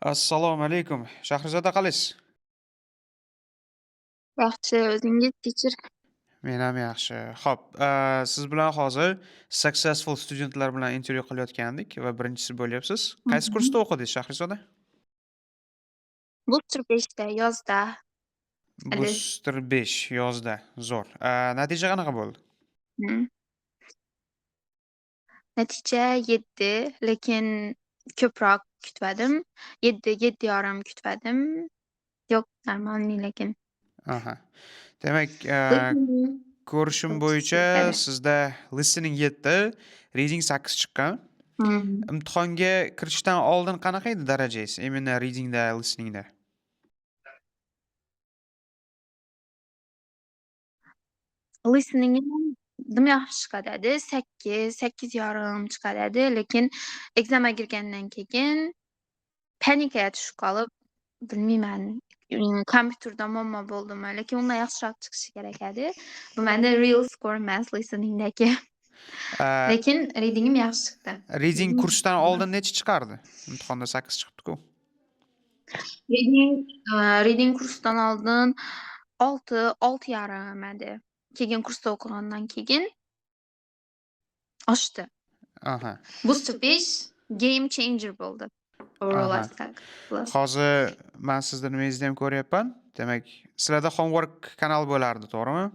Assalomu alaykum. Shahrizoda qalaysiz? Yaxshi, o'zingiz teacher? Men ham yaxshi. Xo'p, siz bilan hozir successful studentlar bilan intervyu qilayotgandik va birinchisi bo'lyapsiz. Qaysi Mhm. kursda o'qidingiz, Shahrizoda? Booster 5'te yozda. Hadi. Booster 5 yozda. Zo'r. Natija qanaqa bo'ldi? Mhm. Natija 7, lekin ko'proq kutmadim. 7, 7,5 kutmadim. Yo'q, normalniy lekin. Aha. Demak, Listening ko'rishim bo'yicha 8 hadi. sizda listening 7, reading 8 chiqqan. Mhm. Imtihonga kirishdan oldin qanaqa edi darajangiz? Imенно readingda, listeningda? Listeningim yaxshi chiqadi. 8, 8,5 chiqadi, lekin ekzamga kirgandan keyin panikaga tushib qolib, bilmayman, kompyuterda muammo bo'ldimi, lekin undan yaxshiroq chiqishi kerak edi. Bu menda real score emas listeningdagi. A Lekin readingim yaxshi chiqdi. Reading kursdan oldin necha chiqardi? Imtihonda 8 chiqibdi-ku. Reading reading kursdan oldin 6, 6,5 edi. Keyin kursda o'qigandan keyin oshdi. Aha, Booster 5 game changer bo'ldi. Overall aha. olsak plus. Hozir men sizni nimangizni ham ko'ryapman. Demak, sizlarda homework kanal bo'lardi, to'g'rimi?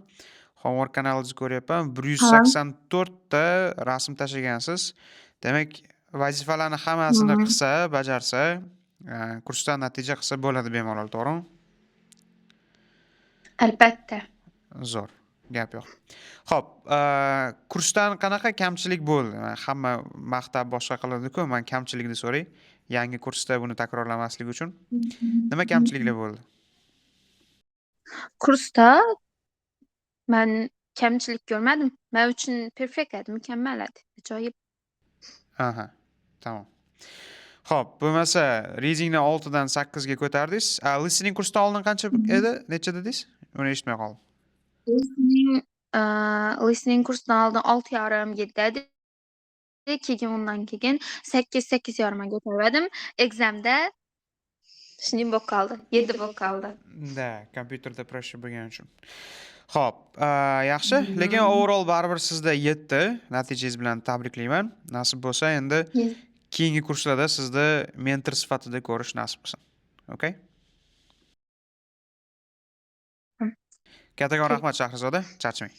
Homework kanalingizni ko'ryapman. Ha. 184 ta rasm tashlagansiz. Demak, vazifalarni hammasini Mhm. qilsa, bajarsa, kursdan natija qilsa bo'ladi bemalol, to'g'rimi? Albatta. Zo'r, gap yo'q. Xo'p, kursdan qanaqa kamchilik bo'ldi? Hamma maqtab boshqa qiladi-ku, men kamchilikni so'ray. Yangi kursda buni takrorlamaslik uchun. Nima kamchiliklar bo'ldi? Kursda men kamchilik ko'rmadim. Men uchun perfekt edi, mukammal edi. Ajoyib. Aha, tamom. Xo'p, bo'lmasa readingni 6 dan 8 ga ko'tardingiz. Listening kursdan oldin qancha edi? Necha dedingiz? Uni eshitmay qoldim. Listening kursdan oldin 6,5 7 edi. Keyin undan keyin 8, 8,5 ga ko'tardim. Ekzamda shunday bo'lib qoldi. 7 bo'lib qoldi. Da, kompyuterda pressure bo'lgani uchun. Xo'p, yaxshi, lekin overall baribir sizda 7 natijangiz bilan tabriklayman. Nasib bo'lsa, endi Yes. keyingi kurslarda sizni mentor sifatida ko'rish nasib qilsin. Okay? Kattakon rahmat Shahrizoda, charchamang.